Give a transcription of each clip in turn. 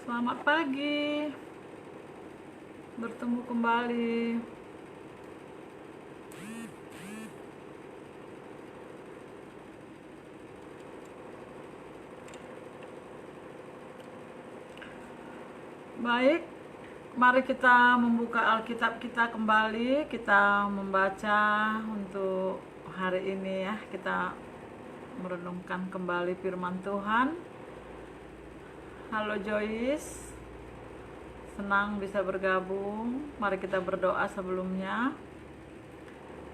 Selamat pagi, bertemu kembali. Baik, mari kita membuka Alkitab kita kembali. Kita membaca untuk hari ini ya. Kita merenungkan kembali firman Tuhan. Halo Joyce, senang bisa bergabung. Mari kita berdoa sebelumnya.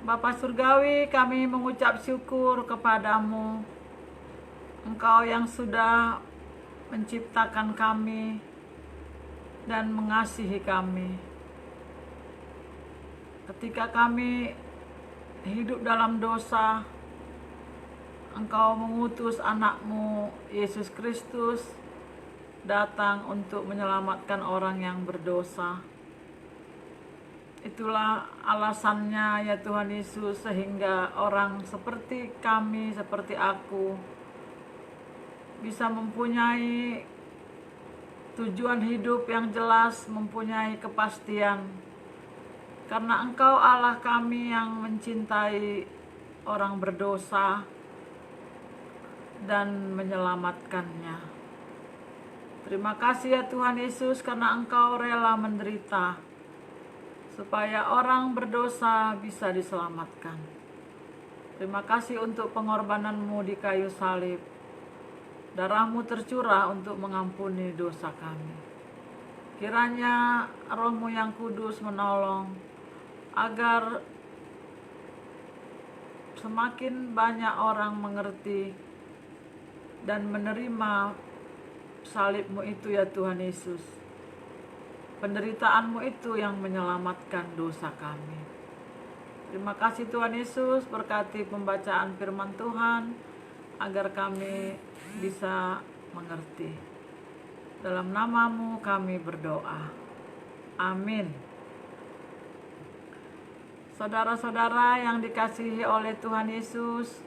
Bapa Surgawi, kami mengucap syukur kepadamu. Engkau yang sudah menciptakan kami dan mengasihi kami. Ketika kami hidup dalam dosa, Engkau mengutus anakmu Yesus Kristus datang untuk menyelamatkan orang yang berdosa. Itulah alasannya ya Tuhan Yesus, sehingga orang seperti kami, seperti aku, bisa mempunyai tujuan hidup yang jelas, mempunyai kepastian. Karena Engkau Allah kami yang mencintai orang berdosa dan menyelamatkannya. Terima kasih ya Tuhan Yesus, karena Engkau rela menderita supaya orang berdosa bisa diselamatkan. Terima kasih untuk pengorbanan-Mu di kayu salib. Darah-Mu tercurah untuk mengampuni dosa kami. Kiranya Roh-Mu yang kudus menolong agar semakin banyak orang mengerti dan menerima salib-Mu itu ya Tuhan Yesus. Penderitaan-Mu itu yang menyelamatkan dosa kami. Terima kasih Tuhan Yesus, berkati pembacaan firman Tuhan agar kami bisa mengerti. Dalam nama-Mu kami berdoa. Amin. Saudara-saudara yang dikasihi oleh Tuhan Yesus,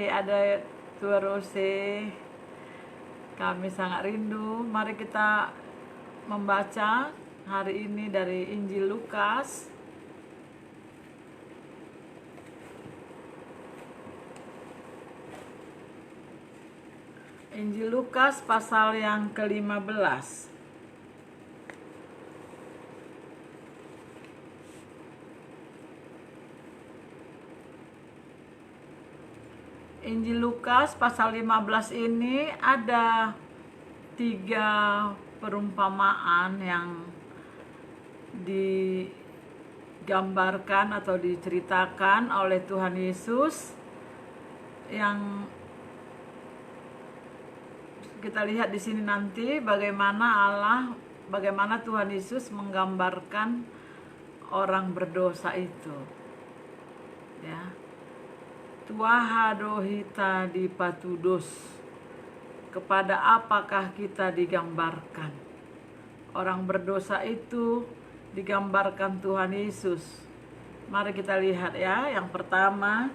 ada Tua Rose. Kami sangat rindu. Mari kita membaca hari ini dari Injil Lukas. Injil Lukas pasal yang ke-15. Injil Lukas pasal 15 ini ada 3 perumpamaan yang digambarkan atau diceritakan oleh Tuhan Yesus, yang kita lihat di sini nanti bagaimana Tuhan Yesus menggambarkan orang berdosa itu. Ya. Tuaha dohita di patudos, kepada apakah kita digambarkan? Orang berdosa itu digambarkan Tuhan Yesus. Mari kita lihat ya. Yang pertama,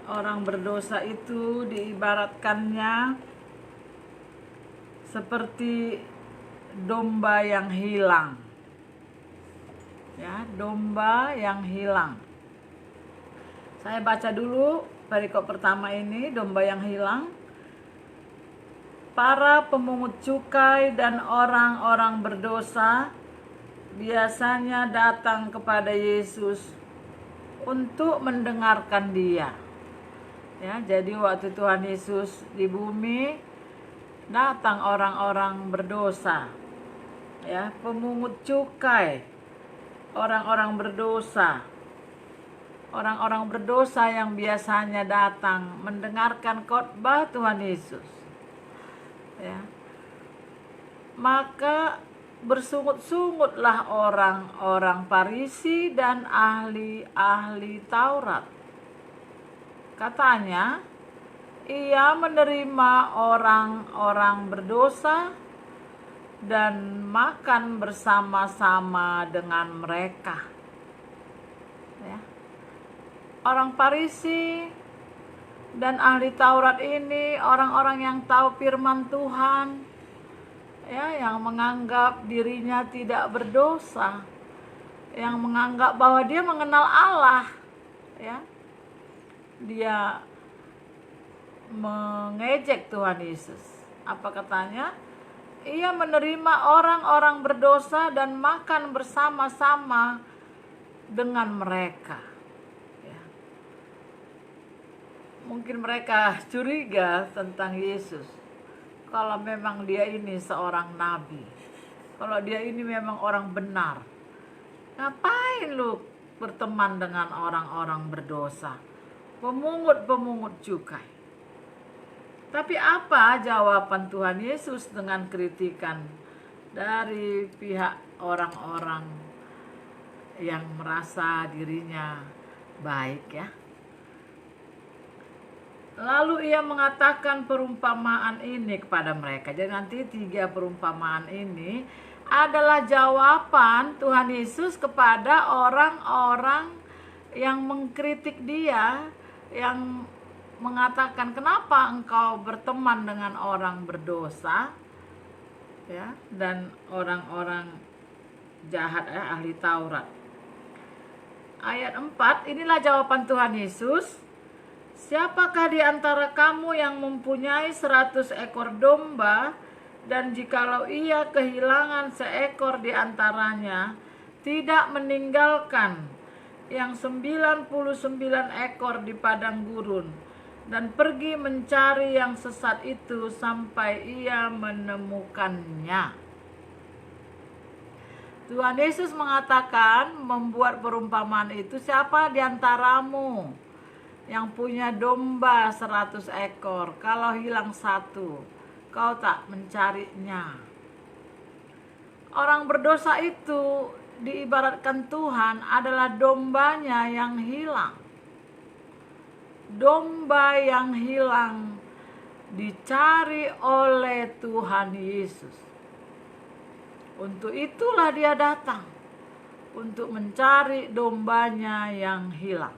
orang berdosa itu diibaratkannya seperti domba yang hilang. Ya, domba yang hilang. Saya baca dulu perikop pertama ini, domba yang hilang. Para pemungut cukai dan orang-orang berdosa biasanya datang kepada Yesus untuk mendengarkan Dia. Ya, jadi waktu Tuhan Yesus di bumi, datang orang-orang berdosa. Ya, pemungut cukai, orang-orang berdosa. Orang-orang berdosa yang biasanya datang mendengarkan khotbah Tuhan Yesus. Ya. Maka bersungut-sungutlah orang-orang Farisi dan ahli-ahli Taurat. Katanya, ia menerima orang-orang berdosa dan makan bersama-sama dengan mereka. Ya. Orang Farisi dan ahli Taurat ini orang-orang yang tahu firman Tuhan, ya, yang menganggap dirinya tidak berdosa, yang menganggap bahwa dia mengenal Allah, ya. Dia mengejek Tuhan Yesus. Apa katanya? Ia menerima orang-orang berdosa dan makan bersama-sama dengan mereka. Ya. Mungkin mereka curiga tentang Yesus. Kalau memang dia ini seorang nabi, kalau dia ini memang orang benar, ngapain lu berteman dengan orang-orang berdosa, pemungut-pemungut cukai? Tapi apa jawaban Tuhan Yesus dengan kritikan dari pihak orang-orang yang merasa dirinya baik, ya? Lalu ia mengatakan perumpamaan ini kepada mereka. Jadi nanti 3 perumpamaan ini adalah jawaban Tuhan Yesus kepada orang-orang yang mengkritik dia, yang mengatakan, kenapa engkau berteman dengan orang berdosa, ya, dan orang-orang jahat, ahli Taurat. Ayat 4, inilah jawaban Tuhan Yesus. Siapakah di antara kamu yang mempunyai 100 ekor domba, dan jikalau ia kehilangan seekor di antaranya, tidak meninggalkan yang 99 ekor di padang gurun, dan pergi mencari yang sesat itu sampai ia menemukannya. Tuhan Yesus mengatakan, membuat perumpamaan itu, siapa di antaramu yang punya domba 100 ekor, kalau hilang satu, kau tak mencarinya? Orang berdosa itu diibaratkan Tuhan adalah dombanya yang hilang. Domba yang hilang dicari oleh Tuhan Yesus. Untuk itulah dia datang, untuk mencari dombanya yang hilang.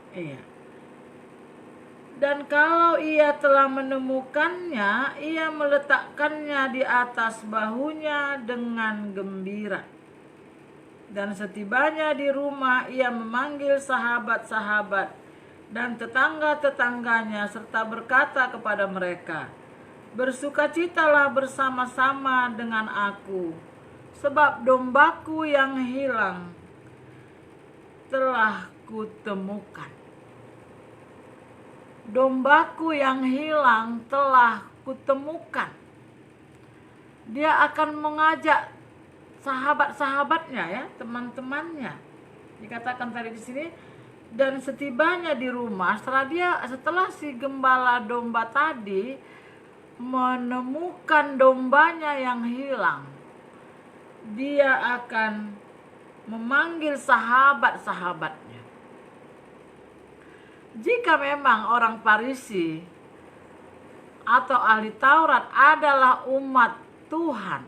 Iya. Dan kalau ia telah menemukannya, ia meletakkannya di atas bahunya dengan gembira. Dan setibanya di rumah, ia memanggil sahabat-sahabat dan tetangga-tetangganya serta berkata kepada mereka, bersukacitalah bersama-sama dengan aku, sebab dombaku yang hilang telah kutemukan. Dombaku yang hilang telah kutemukan. Dia akan mengajak sahabat-sahabatnya, ya, teman-temannya. Dikatakan tadi di sini, dan setibanya di rumah, setelah si gembala domba tadi menemukan dombanya yang hilang, dia akan memanggil sahabat-sahabatnya. Jika memang orang Farisi atau ahli Taurat adalah umat Tuhan,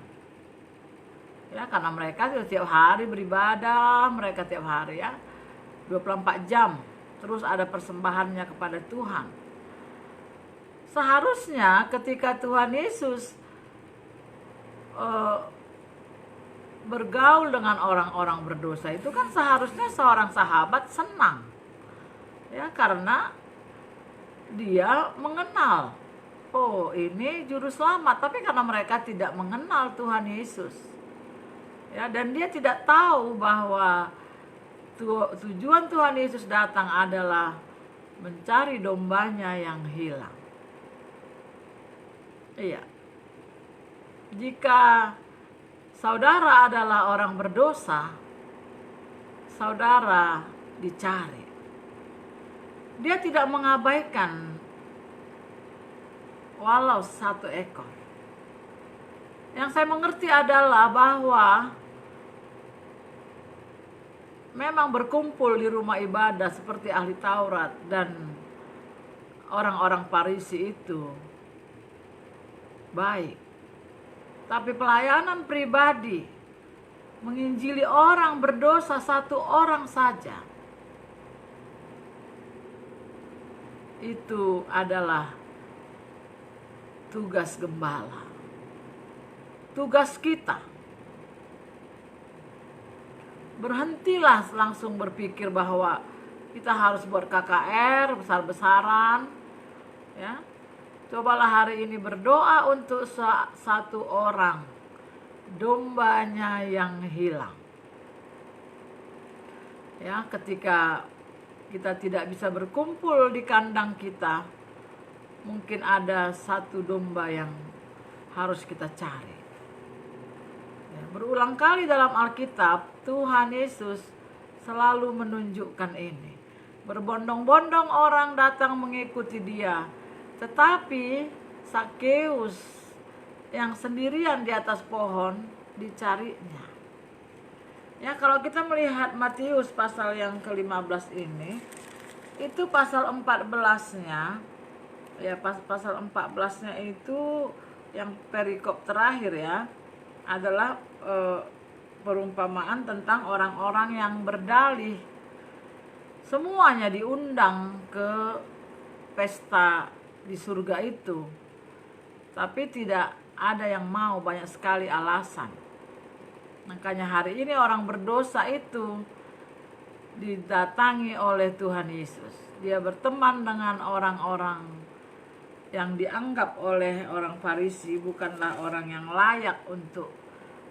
ya, karena mereka setiap hari beribadah, mereka tiap hari, ya, 24 jam terus ada persembahannya kepada Tuhan. Seharusnya ketika Tuhan Yesus bergaul dengan orang-orang berdosa itu kan seharusnya seorang sahabat senang, ya, karena dia mengenal, oh ini juru selamat. Tapi karena mereka tidak mengenal Tuhan Yesus, ya, dan dia tidak tahu bahwa tujuan Tuhan Yesus datang adalah mencari dombanya yang hilang. Iya. Jika saudara adalah orang berdosa, saudara dicari. Dia tidak mengabaikan walau 1 ekor. Yang saya mengerti adalah bahwa memang berkumpul di rumah ibadah seperti ahli Taurat dan orang-orang Farisi itu baik. Tapi pelayanan pribadi, menginjili orang berdosa 1 orang saja, itu adalah tugas gembala. tugas kita. Berhentilah langsung berpikir bahwa kita harus buat KKR besar-besaran, ya. Cobalah hari ini berdoa untuk satu orang dombanya yang hilang. Ya, ketika kita tidak bisa berkumpul di kandang kita, mungkin ada satu domba yang harus kita cari. Ya, berulang kali dalam Alkitab, Tuhan Yesus selalu menunjukkan ini. Berbondong-bondong orang datang mengikuti dia, tetapi Zakheus yang sendirian di atas pohon dicarinya. Ya, kalau kita melihat Matius pasal yang ke-15 ini, itu pasal 14-nya, ya pasal 14-nya itu yang perikop terakhir ya, adalah perumpamaan tentang orang-orang yang berdalih. Semuanya diundang ke pesta di surga itu, tapi tidak ada yang mau, banyak sekali alasan. Makanya hari ini orang berdosa itu didatangi oleh Tuhan Yesus. Dia berteman dengan orang-orang yang dianggap oleh orang Farisi bukanlah orang yang layak untuk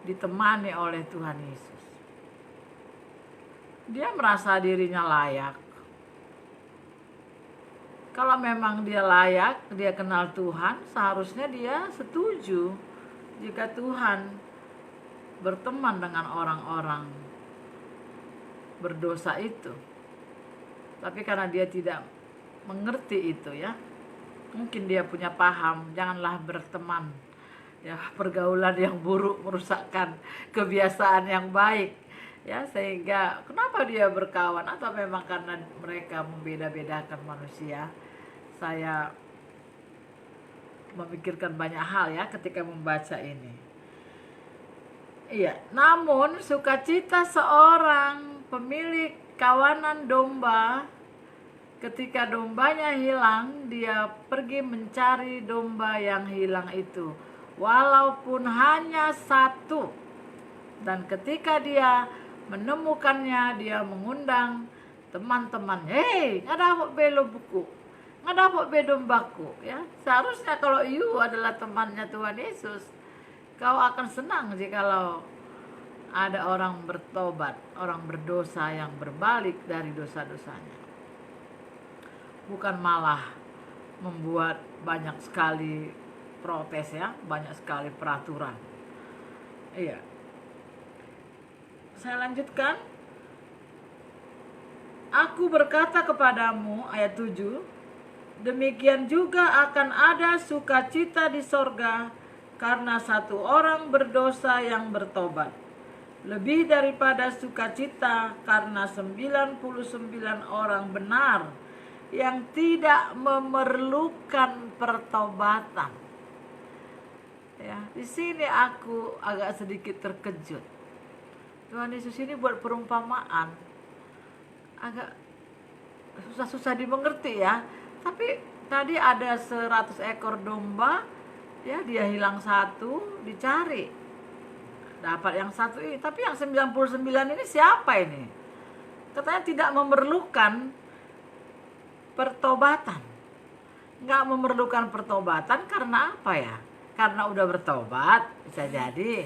ditemani oleh Tuhan Yesus. Dia merasa dirinya layak. Kalau memang dia layak, dia kenal Tuhan, seharusnya dia setuju jika Tuhan berteman dengan orang-orang berdosa itu. Tapi karena dia tidak mengerti itu ya, mungkin dia punya paham, janganlah berteman. Ya, pergaulan yang buruk merusakkan kebiasaan yang baik. Ya, sehingga kenapa dia berkawan, atau memang karena mereka membeda-bedakan manusia. Saya memikirkan banyak hal ya ketika membaca ini. Iya, namun sukacita seorang pemilik kawanan domba, ketika dombanya hilang, dia pergi mencari domba yang hilang itu, walaupun hanya satu. Dan ketika dia menemukannya, dia mengundang teman-teman, "Hei, ngadapo belo buku, ngadapo be dombaku." Ya, seharusnya kalau you adalah temannya Tuhan Yesus, kau akan senang jikalau ada orang bertobat, orang berdosa yang berbalik dari dosa-dosanya. Bukan malah membuat banyak sekali protes ya, banyak sekali peraturan. Iya. Saya lanjutkan. Aku berkata kepadamu, ayat 7, demikian juga akan ada sukacita di sorga karena satu orang berdosa yang bertobat, lebih daripada sukacita karena 99 orang benar yang tidak memerlukan pertobatan. Ya, di sini aku agak sedikit terkejut. Tuhan Yesus ini buat perumpamaan agak susah-susah dimengerti ya. Tapi tadi ada 100 ekor domba, ya, dia hilang satu, dicari, dapat yang satu ini. Tapi yang 99 ini siapa ini? Katanya tidak memerlukan pertobatan. Nggak memerlukan pertobatan karena apa ya? Karena udah bertobat, bisa jadi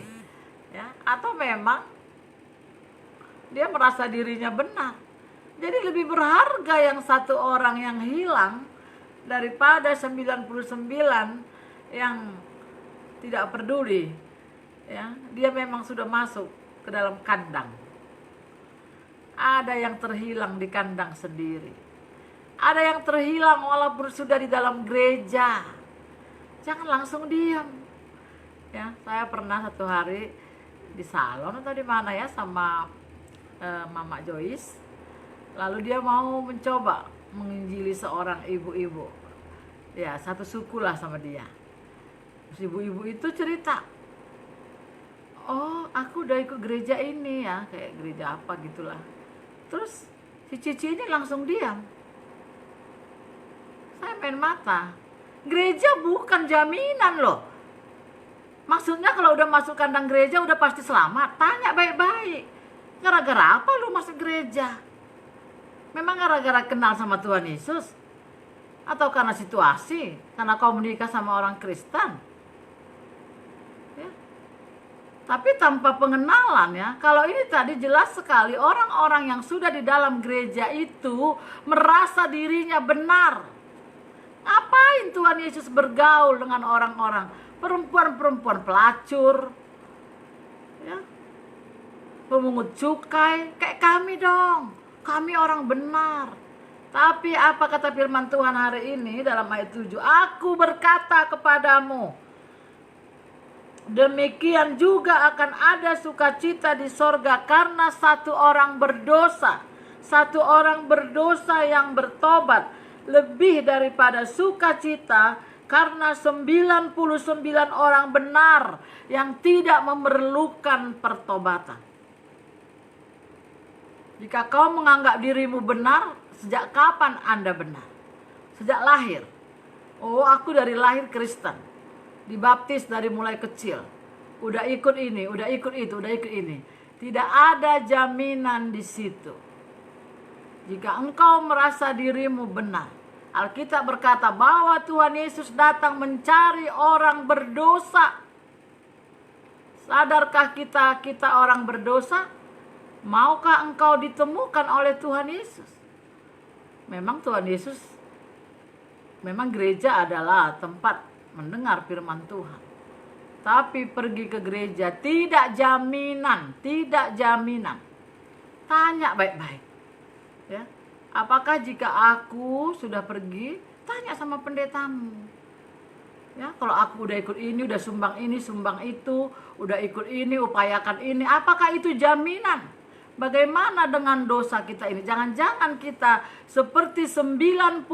ya, atau memang dia merasa dirinya benar. Jadi lebih berharga yang satu orang yang hilang daripada 99 yang tidak peduli. Ya, dia memang sudah masuk ke dalam kandang. Ada yang terhilang di kandang sendiri. Ada yang terhilang walaupun sudah di dalam gereja. Jangan langsung diam. Ya, saya pernah satu hari di salon atau di mana ya sama Mama Joyce. Lalu dia mau mencoba menginjili seorang ibu-ibu. Ya, satu suku lah sama dia. Terus ibu-ibu itu cerita, "Oh, aku udah ikut gereja ini ya," kayak gereja apa gitulah. Terus si Cici ini langsung diam. Saya main mata. Gereja bukan jaminan loh. Maksudnya kalau udah masuk kandang gereja udah pasti selamat? Tanya baik-baik. Gara-gara apa lu masuk gereja? Memang gara-gara kenal sama Tuhan Yesus? Atau karena situasi? Karena kau menikah sama orang Kristen? Ya. Tapi tanpa pengenalan ya. Kalau ini tadi jelas sekali orang-orang yang sudah di dalam gereja itu merasa dirinya benar. Ngapain Tuhan Yesus bergaul dengan orang-orang perempuan-perempuan pelacur, ya, pemungut cukai, kayak kami dong. Kami orang benar. Tapi apa kata firman Tuhan hari ini dalam ayat 7? Aku berkata kepadamu, demikian juga akan ada sukacita di sorga karena satu orang berdosa. Satu orang berdosa yang bertobat lebih daripada sukacita karena 99 orang benar yang tidak memerlukan pertobatan. Jika kau menganggap dirimu benar, sejak kapan Anda benar? Sejak lahir. Oh, aku dari lahir Kristen. Dibaptis dari mulai kecil. Udah ikut ini, udah ikut itu, udah ikut ini. Tidak ada jaminan di situ. Jika engkau merasa dirimu benar, Alkitab berkata bahwa Tuhan Yesus datang mencari orang berdosa. Sadarkah kita orang berdosa? Maukah engkau ditemukan oleh Tuhan Yesus? Memang Tuhan Yesus, memang gereja adalah tempat mendengar firman Tuhan. Tapi pergi ke gereja tidak jaminan, tidak jaminan. Tanya baik-baik. Ya. Apakah jika aku sudah pergi, tanya sama pendetamu. Ya, kalau aku udah ikut ini, udah sumbang ini, sumbang itu, udah ikut ini, upayakan ini, apakah itu jaminan? Bagaimana dengan dosa kita ini? Jangan-jangan kita seperti 99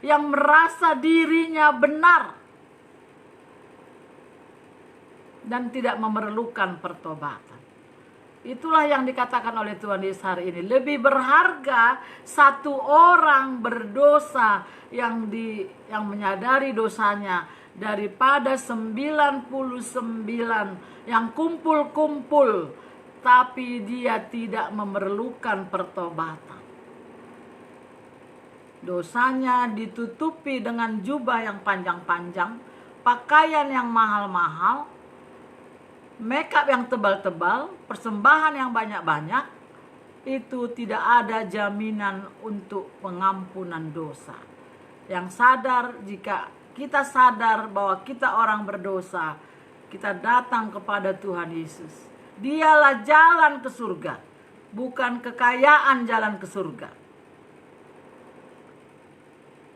yang merasa dirinya benar dan tidak memerlukan pertobatan. Itulah yang dikatakan oleh Tuhan Yesus hari ini. Lebih berharga satu orang berdosa yang menyadari dosanya daripada 99 yang kumpul-kumpul tapi dia tidak memerlukan pertobatan. Dosanya ditutupi dengan jubah yang panjang-panjang, pakaian yang mahal-mahal, makeup yang tebal-tebal, persembahan yang banyak-banyak. Itu tidak ada jaminan untuk pengampunan dosa. Yang sadar, jika kita sadar bahwa kita orang berdosa, kita datang kepada Tuhan Yesus. Dialah jalan ke surga, bukan kekayaan jalan ke surga.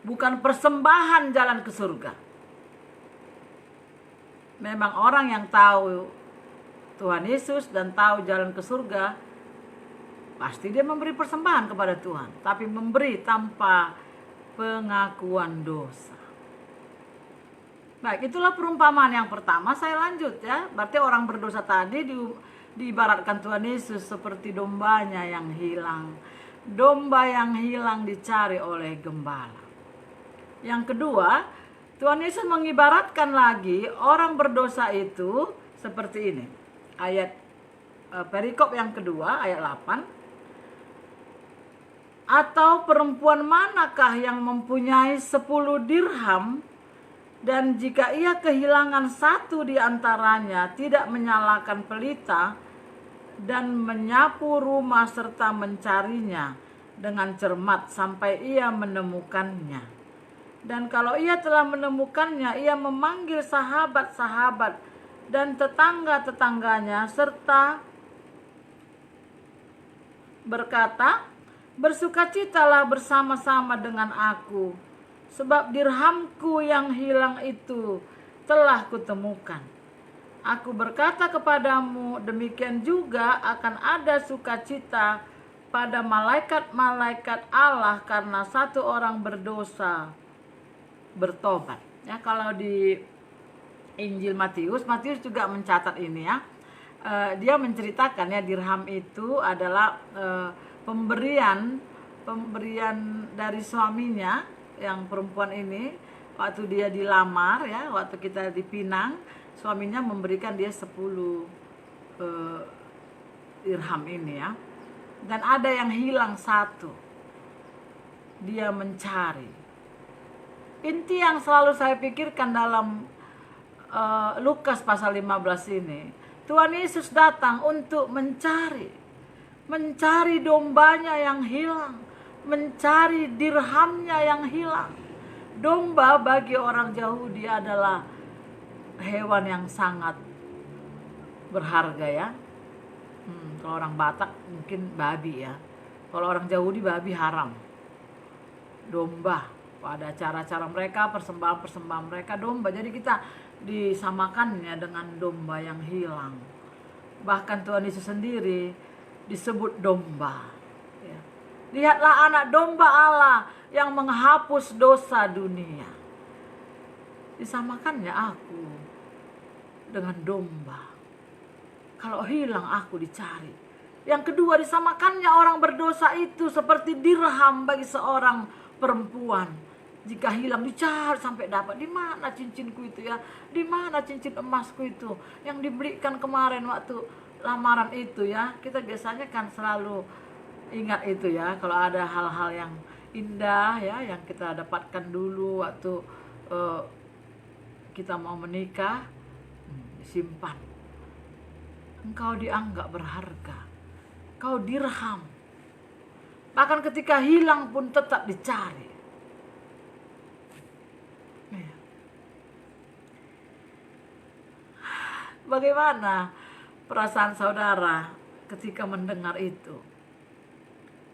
Bukan persembahan jalan ke surga. Memang orang yang tahu Tuhan Yesus dan tahu jalan ke surga, pasti dia memberi persembahan kepada Tuhan. Tapi memberi tanpa pengakuan dosa. Baik, itulah perumpamaan yang pertama. Saya lanjut ya. Berarti orang berdosa tadi diibaratkan Tuhan Yesus seperti dombanya yang hilang. Domba yang hilang dicari oleh gembala. Yang kedua, Tuhan Yesus mengibaratkan lagi orang berdosa itu seperti ini. Ayat perikop yang kedua, ayat 8. Atau perempuan manakah yang mempunyai 10 dirham, dan jika ia kehilangan satu di antaranya, tidak menyalakan pelita dan menyapu rumah serta mencarinya dengan cermat sampai ia menemukannya. Dan kalau ia telah menemukannya, ia memanggil sahabat-sahabat dan tetangga-tetangganya serta berkata, bersukacitalah bersama-sama dengan aku, sebab dirhamku yang hilang itu telah kutemukan. Aku berkata kepadamu, demikian juga akan ada sukacita pada malaikat-malaikat Allah karena satu orang berdosa bertobat. Ya, kalau di Injil Matius juga mencatat ini ya. Dia menceritakan ya, dirham itu adalah pemberian dari suaminya yang perempuan ini waktu dia dilamar ya, waktu kita dipinang, suaminya memberikan dia 10 dirham ini ya. Dan ada yang hilang 1. Dia mencari. Inti yang selalu saya pikirkan dalam Lukas pasal 15 ini, Tuhan Yesus datang untuk mencari dombanya yang hilang, mencari dirhamnya yang hilang. Domba bagi orang Yahudi adalah hewan yang sangat berharga ya. Kalau orang Batak mungkin babi ya. Kalau orang Yahudi babi haram. Domba, pada acara-acara mereka, persembahan mereka domba. Jadi kita disamakannya dengan domba yang hilang. Bahkan Tuhan Yesus sendiri disebut domba ya. Lihatlah anak domba Allah yang menghapus dosa dunia. Disamakannya aku dengan domba. Kalau hilang aku dicari. Yang kedua, disamakannya orang berdosa itu seperti dirham bagi seorang perempuan. Jika hilang dicari sampai dapat. Di mana cincinku itu ya? Di mana cincin emasku itu yang dibelikan kemarin waktu lamaran itu ya? Kita biasanya kan selalu ingat itu ya. Kalau ada hal-hal yang indah ya, yang kita dapatkan dulu waktu kita mau menikah, simpan. Engkau dianggap berharga. Kau dirham. Bahkan ketika hilang pun tetap dicari. Bagaimana perasaan saudara ketika mendengar itu?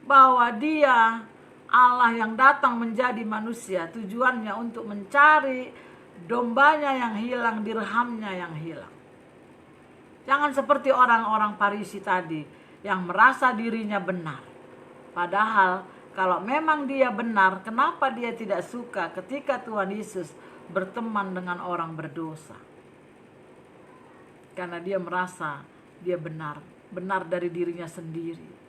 Bahwa dia Allah yang datang menjadi manusia, tujuannya untuk mencari dombanya yang hilang, dirhamnya yang hilang. Jangan seperti orang-orang Farisi tadi yang merasa dirinya benar. Padahal kalau memang dia benar, kenapa dia tidak suka ketika Tuhan Yesus berteman dengan orang berdosa? Karena dia merasa dia benar dari dirinya sendiri.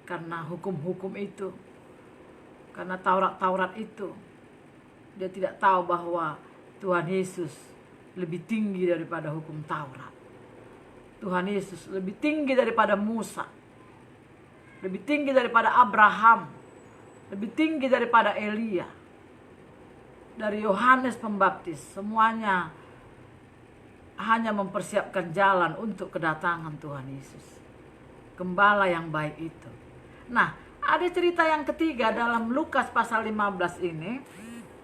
Karena hukum-hukum itu, karena Taurat itu, dia tidak tahu bahwa Tuhan Yesus lebih tinggi daripada hukum Taurat. Tuhan Yesus lebih tinggi daripada Musa, lebih tinggi daripada Abraham, lebih tinggi daripada Elia, dari Yohanes Pembaptis. Semuanya hanya mempersiapkan jalan untuk kedatangan Tuhan Yesus, Gembala yang baik itu. Nah, ada cerita yang ketiga dalam Lukas pasal 15 ini,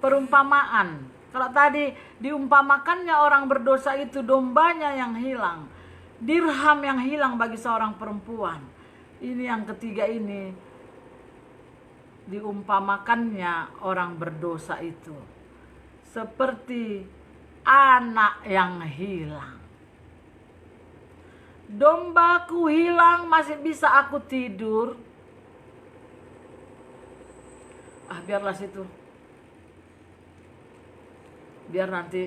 perumpamaan. Kalau tadi diumpamakannya orang berdosa itu dombanya yang hilang, dirham yang hilang bagi seorang perempuan. Ini yang ketiga ini, diumpamakannya orang berdosa itu seperti anak yang hilang. Dombaku hilang, masih bisa aku tidur. Biarlah situ. Biar nanti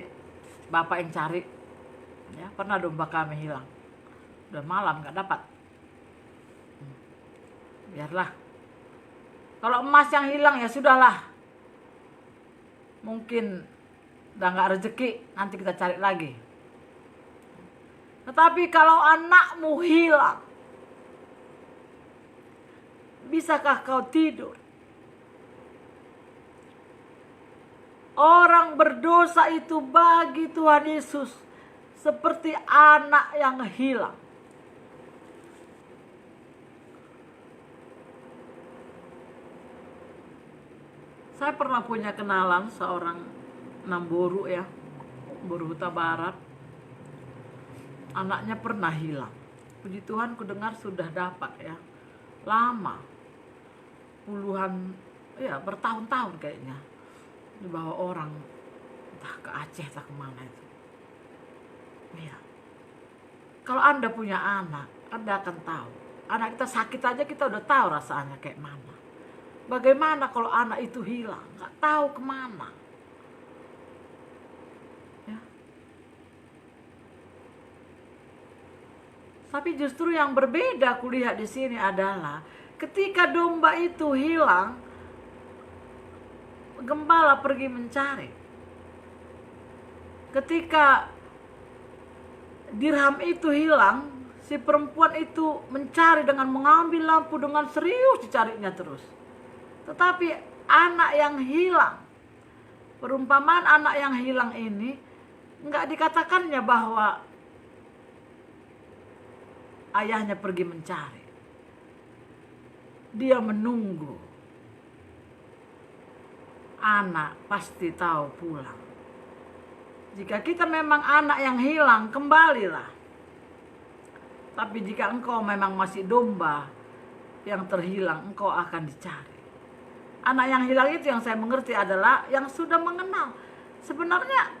bapak yang cari. Ya, pernah domba kami hilang. Udah malam gak dapat. Biarlah. Kalau emas yang hilang ya sudahlah. Mungkin udah gak rezeki, nanti kita cari lagi. Tetapi kalau anakmu hilang, bisakah kau tidur? Orang berdosa itu bagi Tuhan Yesus seperti anak yang hilang. Saya pernah punya kenalan seorang Namboru ya, Boru Huta Barat. Anaknya pernah hilang. Puji Tuhan, ku dengar sudah dapat ya. Lama. Puluhan, ya bertahun-tahun kayaknya. Dibawa orang, entah ke Aceh, entah kemana itu. Ya. Kalau Anda punya anak, Anda akan tahu. Anak kita sakit aja kita udah tahu rasanya kayak mana. Bagaimana kalau anak itu hilang, nggak tahu kemana. Ya. Tapi justru yang berbeda kulihat di sini adalah ketika domba itu hilang, gembala pergi mencari. Ketika dirham itu hilang, si perempuan itu mencari dengan mengambil lampu dengan serius dicarinya terus. Tetapi anak yang hilang, perumpamaan anak yang hilang ini nggak dikatakannya bahwa ayahnya pergi mencari. Dia menunggu. Anak pasti tahu pulang. Jika kita memang anak yang hilang, kembalilah. Tapi jika engkau memang masih domba yang terhilang, engkau akan dicari. Anak yang hilang itu yang saya mengerti adalah yang sudah mengenal. Sebenarnya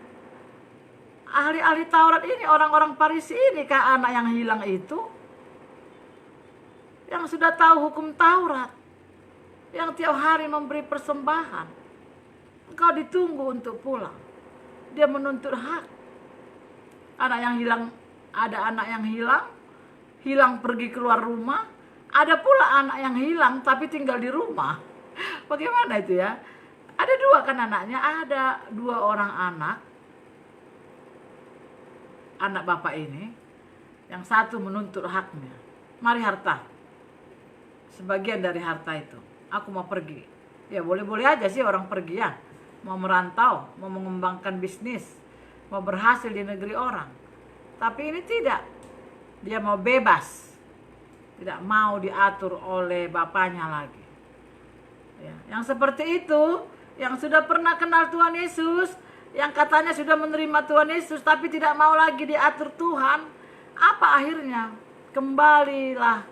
ahli-ahli Taurat ini, orang-orang Farisi ini kah anak yang hilang itu? Yang sudah tahu hukum Taurat, yang tiap hari memberi persembahan. Engkau ditunggu untuk pulang. Dia menuntut hak. Anak yang hilang, ada anak yang hilang pergi keluar rumah. Ada pula anak yang hilang tapi tinggal di rumah. Bagaimana itu ya? Ada dua kan anaknya, ada dua orang anak bapak ini. Yang satu menuntut haknya. Mari harta. Sebagian dari harta itu. Aku mau pergi. Ya boleh-boleh aja sih orang pergi ya. Mau merantau, mau mengembangkan bisnis, mau berhasil di negeri orang. Tapi ini tidak. Dia mau bebas. Tidak mau diatur oleh bapaknya lagi. Ya, yang seperti itu, yang sudah pernah kenal Tuhan Yesus, yang katanya sudah menerima Tuhan Yesus, tapi tidak mau lagi diatur Tuhan, apa akhirnya? Kembalilah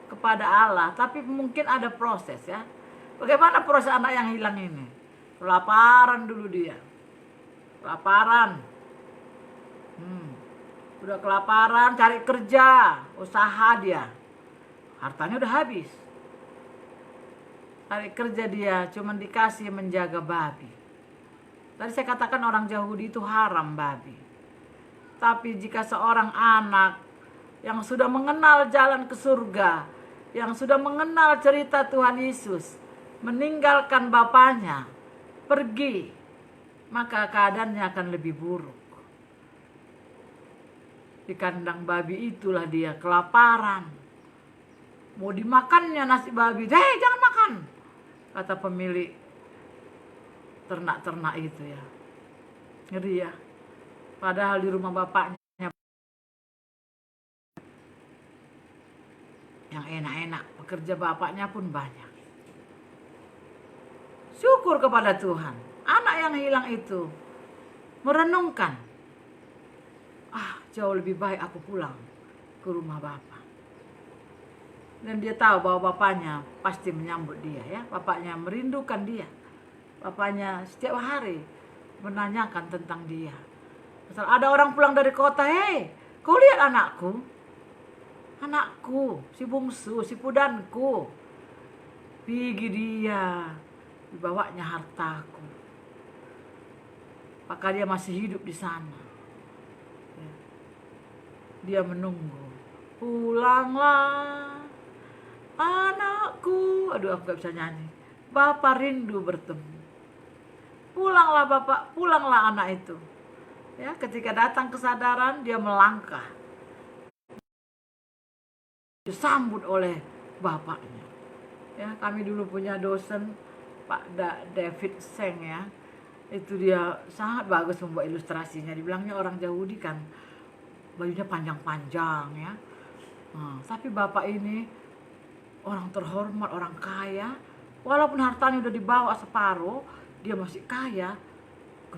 kepada Allah. Tapi mungkin ada proses ya. Bagaimana proses anak yang hilang ini? Kelaparan dulu dia. Kelaparan. Udah kelaparan, cari kerja, usaha dia. Hartanya udah habis. Cari kerja dia, cuman dikasih menjaga babi. Tadi saya katakan orang Yahudi itu haram babi. Tapi jika seorang anak yang sudah mengenal jalan ke surga, yang sudah mengenal cerita Tuhan Yesus, meninggalkan bapaknya, pergi, maka keadaannya akan lebih buruk. Di kandang babi itulah dia kelaparan. Mau dimakannya nasi babi, jangan makan, kata pemilik ternak-ternak itu ya. Ngeri ya. Padahal di rumah bapaknya yang enak-enak, pekerja bapaknya pun banyak. Syukur kepada Tuhan. Anak yang hilang itu merenungkan, jauh lebih baik aku pulang ke rumah bapak. Dan dia tahu bahwa bapaknya pasti menyambut dia ya. Bapaknya merindukan dia. Bapaknya setiap hari menanyakan tentang dia. Misal ada orang pulang dari kota, kau lihat anakku? Anakku, si bungsu, si pudanku. Pergi dia, dibawanya hartaku. Maka dia masih hidup di sana. Dia menunggu. Pulanglah anakku. Aduh, aku gak bisa nyanyi. Bapak rindu bertemu. Pulanglah bapak, pulanglah anak itu. Ya, ketika datang kesadaran, dia melangkah. Disambut oleh bapaknya. Ya, kami dulu punya dosen Pak David Seng ya. Itu dia sangat bagus membuat ilustrasinya. Dibilangnya orang Yahudi kan bajunya panjang-panjang ya. Tapi bapak ini orang terhormat, orang kaya. Walaupun hartanya udah dibawa separuh, dia masih kaya.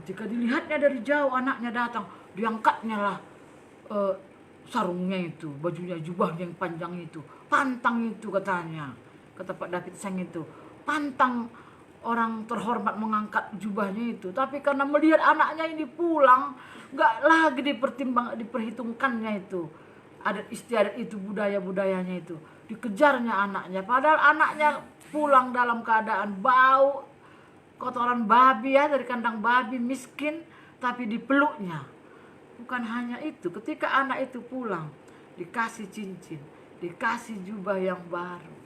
Ketika dilihatnya dari jauh anaknya datang, diangkatnya lah sarungnya itu, bajunya, jubahnya yang panjang itu. Pantang itu katanya. Kata Pak David Seng itu, pantang orang terhormat mengangkat jubahnya itu. Tapi karena melihat anaknya ini pulang, gak lagi diperhitungkannya itu adat istiadat itu, budaya-budayanya itu. Dikejarnya anaknya, padahal anaknya pulang dalam keadaan bau kotoran babi ya, dari kandang babi, miskin, tapi dipeluknya. Bukan hanya itu, ketika anak itu pulang, dikasih cincin, dikasih jubah yang baru.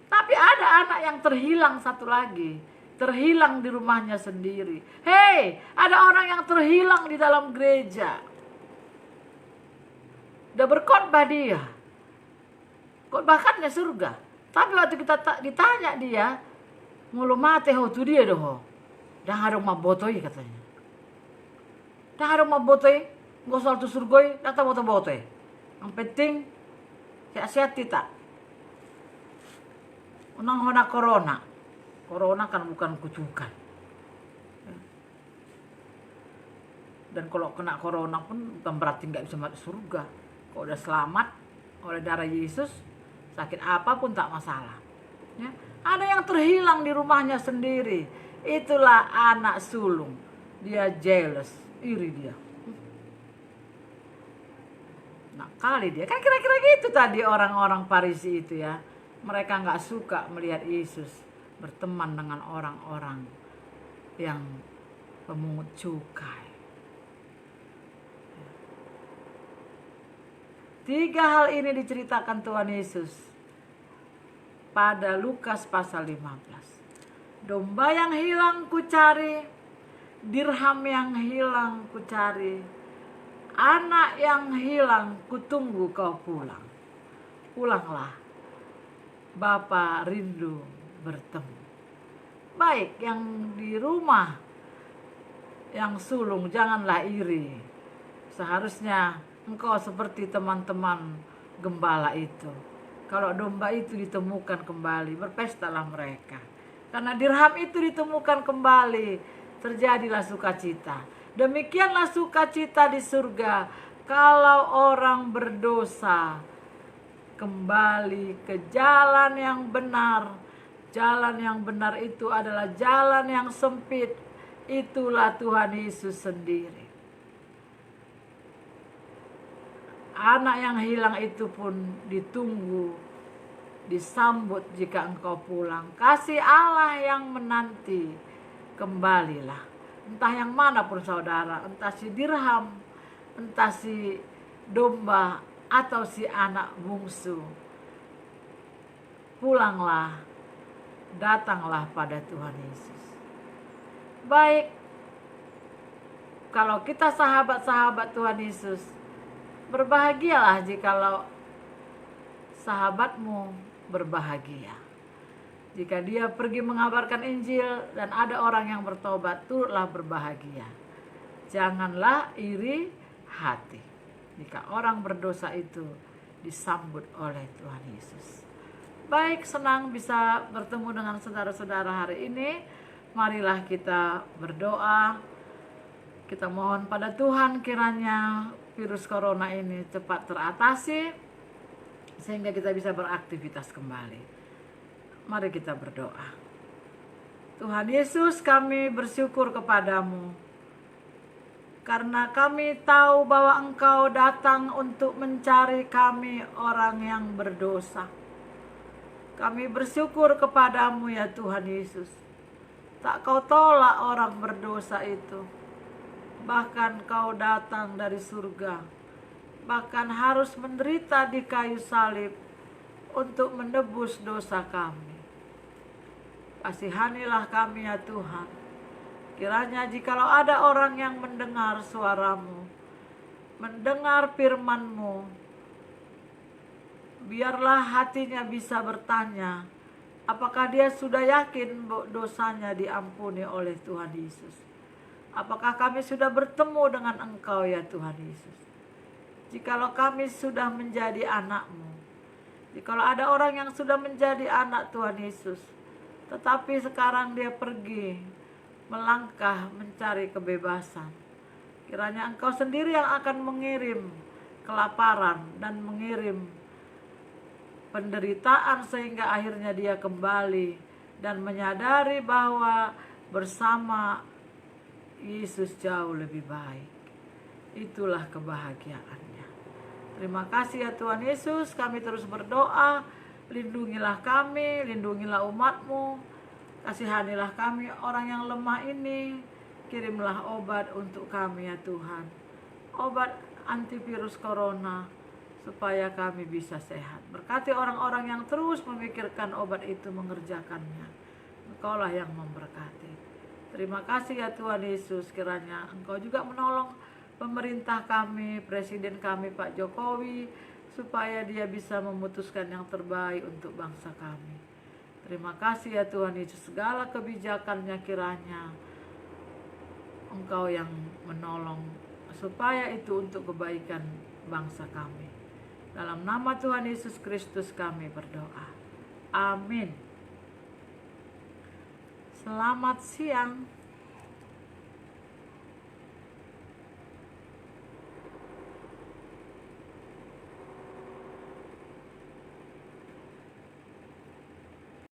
Tapi ada anak yang terhilang satu lagi, terhilang di rumahnya sendiri. Ada orang yang terhilang di dalam gereja. Udah berkhotbah dia. Khotbahkannya surga. Tapi waktu kita ditanya dia, ngulu mate ho tu dia doh. Dah harung mabotoi katanya. Dah harung mabotoi, ngosol tu surgoi, datang boto-botoi. Yang penting sehat-sehat tidak. Unang hona corona. Corona kan bukan kucukan. Dan kalau kena corona pun bukan berarti nggak bisa masuk surga. Kalau udah selamat oleh darah Yesus, sakit apapun tak masalah. Ya. Ada yang terhilang di rumahnya sendiri. Itulah anak sulung. Dia jealous, iri dia. Nah kali dia, kan kira-kira gitu tadi orang-orang Farisi itu ya. Mereka nggak suka melihat Yesus berteman dengan orang-orang yang pemungut cukai. 3 hal ini diceritakan Tuhan Yesus pada Lukas pasal 15. Domba yang hilang kucari, dirham yang hilang kucari, anak yang hilang kutunggu kau pulang. Pulanglah, Bapa rindu bertemu. Baik yang di rumah, yang sulung, janganlah iri. Seharusnya engkau seperti teman-teman gembala itu. Kalau domba itu ditemukan kembali, berpestalah mereka. Karena dirham itu ditemukan kembali, terjadilah sukacita. Demikianlah sukacita di surga kalau orang berdosa kembali ke jalan yang benar. Jalan yang benar itu adalah jalan yang sempit. Itulah Tuhan Yesus sendiri. Anak yang hilang itu pun ditunggu, disambut jika engkau pulang. Kasih Allah yang menanti, kembalilah. Entah yang manapun saudara, entah si dirham, entah si domba, atau si anak bungsu. Pulanglah, datanglah pada Tuhan Yesus. Baik, kalau kita sahabat-sahabat Tuhan Yesus, berbahagialah jikalau sahabatmu berbahagia. Jika dia pergi mengabarkan Injil dan ada orang yang bertobat, turutlah berbahagia. Janganlah iri hati jika orang berdosa itu disambut oleh Tuhan Yesus. Baik, senang bisa bertemu dengan saudara-saudara hari ini. Marilah kita berdoa. Kita mohon pada Tuhan kiranya virus corona ini cepat teratasi sehingga kita bisa beraktivitas kembali. Mari kita berdoa. Tuhan Yesus, kami bersyukur kepadamu karena kami tahu bahwa Engkau datang untuk mencari kami orang yang berdosa. Kami bersyukur kepadamu ya Tuhan Yesus. Tak kau tolak orang berdosa itu. Bahkan kau datang dari surga. Bahkan harus menderita di kayu salib untuk menebus dosa kami. Kasihanilah kami ya Tuhan. Kiranya jikalau ada orang yang mendengar suaramu, mendengar firman-Mu, biarlah hatinya bisa bertanya, apakah dia sudah yakin dosanya diampuni oleh Tuhan Yesus? Apakah kami sudah bertemu dengan Engkau ya Tuhan Yesus? Jikalau kami sudah menjadi anak-Mu, jikalau ada orang yang sudah menjadi anak Tuhan Yesus, tetapi sekarang dia pergi melangkah mencari kebebasan, kiranya Engkau sendiri yang akan mengirim kelaparan dan mengirim penderitaan sehingga akhirnya dia kembali dan menyadari bahwa bersama Yesus jauh lebih baik. Itulah kebahagiaannya. Terima kasih ya Tuhan Yesus, kami terus berdoa, lindungilah kami, lindungilah umat-Mu, kasihanilah kami orang yang lemah ini, kirimlah obat untuk kami ya Tuhan, obat antivirus corona, supaya kami bisa sehat. Berkati orang-orang yang terus memikirkan obat itu, mengerjakannya. Engkaulah yang memberkati. Terima kasih ya Tuhan Yesus, kiranya Engkau juga menolong pemerintah kami, presiden kami Pak Jokowi, supaya dia bisa memutuskan yang terbaik untuk bangsa kami. Terima kasih ya Tuhan Yesus, segala kebijakannya kiranya Engkau yang menolong, supaya itu untuk kebaikan bangsa kami. Dalam nama Tuhan Yesus Kristus kami berdoa. Amin. Selamat siang.